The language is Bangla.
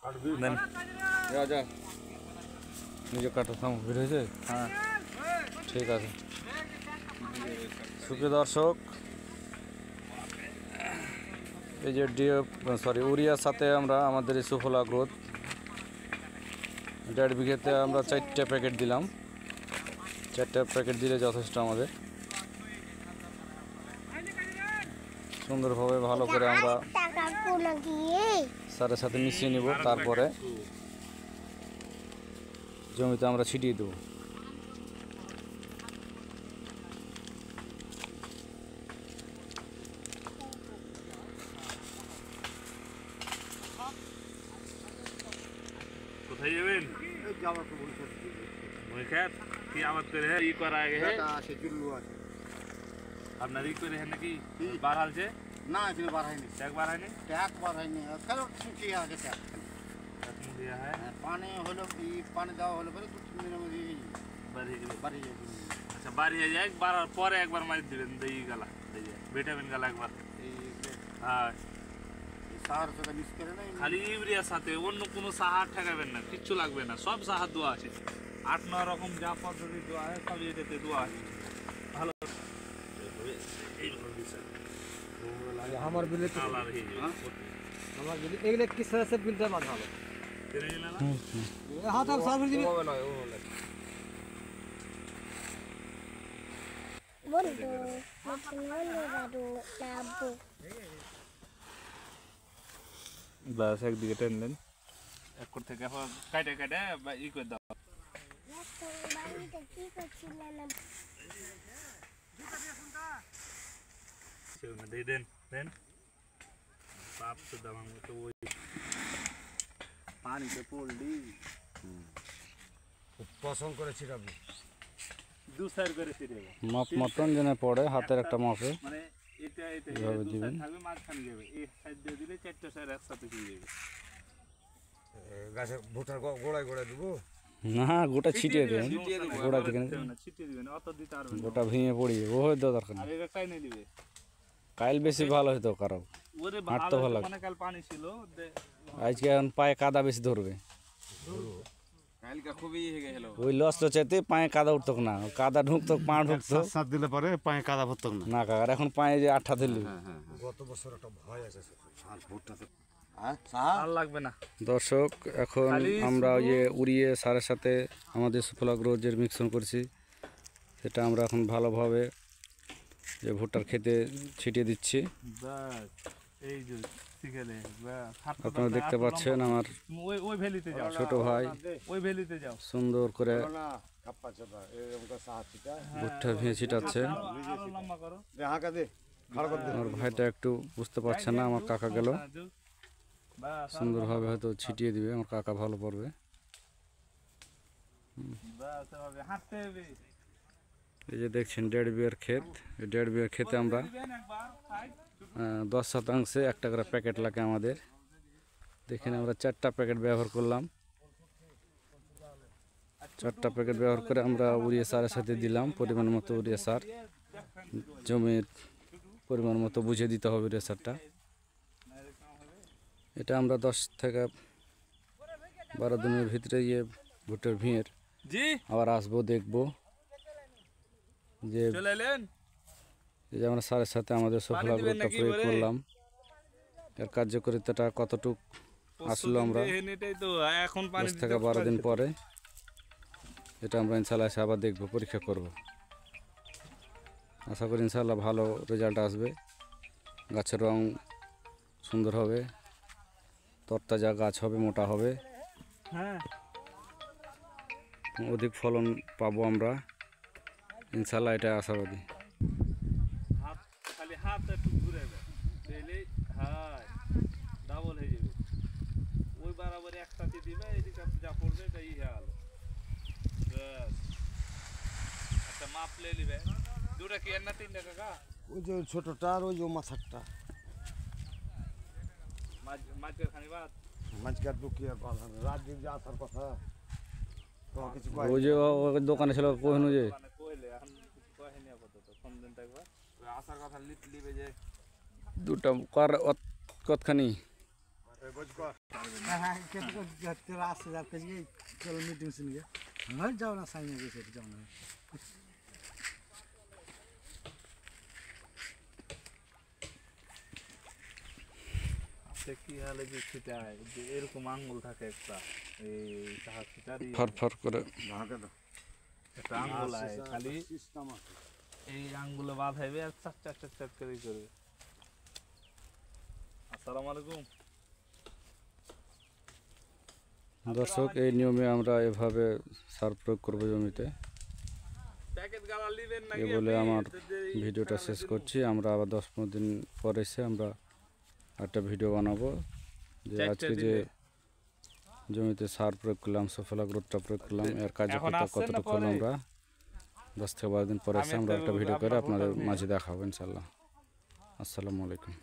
দেন যা নিজে কাটা থাম বের হয়েছে। হ্যাঁ ঠিক আছে সুপ্রিয় দর্শক, এই যে ইউরিয়ার সাথে আমরা আমাদের এই সুফলা গ্রোথ 1.5 বিঘাতে আমরা 4টে প্যাকেট দিলাম। 4টে প্যাকেট দিলে যথেষ্ট আমাদের। সুন্দরভাবে ভালো করে আমরা সারের সাথে মিশিয়ে নিব, তারপরে জমিতে আমরা ছিটিয়ে দেবো। কোথায় যাবেন? কি আবাদ করে ই করা আগে আপনার ই করে নাকি বার হালছে না এখানে বার হয়নি, একবার হয়নি একবার হয়নি, ঠিক আছে দিয়া হয় পানি হলো পানি দেওয়া হলো পরে 2-3 দিনের মধ্যে বাড়ি যাবে। আচ্ছা বাড়ি হয়ে যায় বাড়ার পরে একবার মারি দিবেন দই গালা ভিটামিন গালা একবার। হ্যাঁ সার সাথে মিক্স করে না, খালি ইউরিয়ার সাথে অন্য কোনো সাহার ঠেকাবেন না, কিচ্ছু লাগবে না, সব সাহার দোয়া আছে। 8-9 রকম যা পদ্ধতি দোয়া আছে সব এটাতে দোয়া আছে। ভালো আমার বিলে কালার হয়ে যাবে আমার বিলে এগুলো কি সাথে বিলটা মাঝে ভালো তেরে গেল না হাত আর সার্ভিস দিবি হবে না ও হলে বন্ধু বাদু লাবু ব্যাস একদিকে টেন দেন। এক করে থেকে কাটে কাটে ই করে দাও। বাড়িতে কি করছিলেন? দিয়ে দেন দেন পাপ তো দাম তো ওই পানিতে পড়লি পছন্দ করেছি আপনি দু সাইড করে ছিড়ে মাপ মতন যেন পড়ে হাতের একটা মাপে মানে এটা এটা এভাবে দু দিবেন। সাইড থাকবে মাঝখানে যাবে এই সাইড দিয়ে দিলে 4টা সাইড একসাথে ছিড়ে যাবে। গাছের ভুটার গোড়ায় গোড়ায় দেবো না গোটা ছিটিয়ে দেন, গোড়া থেকে ছিটিয়ে দিবেন, অত দিতে পারবেন না। গোটা ভেঙে পড়ি ও হয়তো দরকার আর নেই। এটা কাই নিয়ে দিবে কাইল বেশি ভালো হতো কারো, ওরে হাঁটতে ভালো ভালো লাগে। মানে কাল পানি ছিল আজকে এখন পায়ে কাদা বেশি ধরবে, কালকে খুবই হেগে গেল ওই লস লচাইতে পায়ে কাদা উঠতো না, কাদা ঢুকতো পা ঢুকতো সাত দিলে পরে পায়ে কাদা ভরত না। না কাকার এখন পায়ে যে আঠা দিলি। গত বছর একটা ভয় আছে ভুট্টাতে আর লাগবে না। দর্শক এখন আমরা ওই যে উড়িয়ে সারের সাথে আমাদের সুফলা গ্রোথের মিক্সন করছি, সেটা আমরা এখন ভালোভাবে যে ভুট্টার খেতে ছিটিয়ে দিচ্ছি। বাস এই যে শিখেলে আপনারা দেখতে পাচ্ছেন আমার ওই ওই ভ্যালিতে যাও, ছোট ভাই ওই ভ্যালিতে যাও। সুন্দর করে না কাপ্পা চোদা এরকম সাহায্যটা ভুট্টা ভেঙে ছিটাচ্ছে। আরো লম্বা করো। দে হাঁকা দে খাড়া কর দে আমার ভাইটা একটু বুঝতে পারছে না, আমার কাকা গেল বাস সুন্দরভাবে হয়তো ছিটিয়ে দিবে, আমার কাকা ভালো পড়বে। বাস হবে হাঁটতে হবে। এই যে দেখছেন 1.5 বিঘার ক্ষেত, এই 1.5 বিঘার ক্ষেতে আমরা দিবেন একবার সাইড 10% 1 টাকা করে প্যাকেট লাগে আমাদের। দেখেন আমরা 4টা প্যাকেট ব্যবহার করলাম, 4টা প্যাকেট ব্যবহার করে আমরা উড়িয়ে সারের সাথে দিলাম পরিমাণ মতো উড়িয়ে সার। জমির পরিমাণ মতো বুঝে দিতে হবে উড়িয়ে সারটা। এটা আমরা 10 থেকে 12 দিনের ভিতরে ইয়ে ভুট্টার ভিড় জি আবার আসবো, দেখবো যে চলে এলেন। এই যে আমরা সারের সাথে আমাদের সফলা গ্রোথটা প্রয়োগ করলাম, এর কার্যকারিতাটা কতটুক আসলো আমরা এটাই তো এখন পানি 10 থেকে 12 দিন পরে এটা আমরা ইনশাল্লাহ এসে আবার দেখবো, পরীক্ষা করব। আশা করি ইনশাল্লাহ ভালো রেজাল্ট আসবে, গাছের রং সুন্দর হবে, তরতাজা গাছ হবে, মোটা হবে, হ্যাঁ অধিক ফলন পাবো আমরা ইনশাল্লাহ, এটা আশাবাদী। হাত খালি হাত একটু ঘুরে দেয় তাহলে হাই ডাবল হয়ে যাবে। ওই বরাবর একসাথে দিবে, এদিকে যা পড়বে এটা ই হয়ে গেল। ব্যাস একটা মাপ লে নিবে। দুটা কি এর না 3টা কাকা? ওই যে ছোটটা আর ওই যে মাথারটা মাঝখানে খানি বাদ মাঝকার ঢুকি আর পাল রাত দিন যে আসার কথা তো কিছু ওই যে ওর দোকানে ছিল কোহিনু যে মানে কইলে এখন কিছু কহেনি আপাতত। ফোন দিন একবার আসার কথা লিবে যে দুটা কতখানি বুঝ কর হ্যাঁ তেরা আসছে যার কাছে চলো মিটিং শুনে হ্যাঁ যাও না সাইনে গেছে যাও না সে কি হালে যে ছিটায় যে এরকম আঙ্গুল থাকে একটা এই তাহার ছিটারি ফর করে একটা আঙ্গুল আছে খালি এই আঙ্গুলে বাঁধাইবে আর চাক চাক চাক চাক করে করবে। আসসালামু আলাইকুম। দর্শক, এই নিয়মে আমরা এভাবে সার প্রয়োগ করবো জমিতে। প্যাকেট গালা নেবেন না এ বলে আমার ভিডিওটা শেষ করছি। আমরা আবার 10-15 দিন পর এসে আমরা একটা ভিডিও বানাবো যে আজকে যে জমিতে সার প্রয়োগ করলাম, সফলা গ্রোথটা প্রয়োগ করলাম, এর কার্যকরটা কতটুকু হলো আমরা 10 থেকে 12 দিন পরে এসে আমরা একটা ভিডিও করে আপনাদের মাঝে দেখাবো ইনশাল্লাহ। আসসালামু আলাইকুম।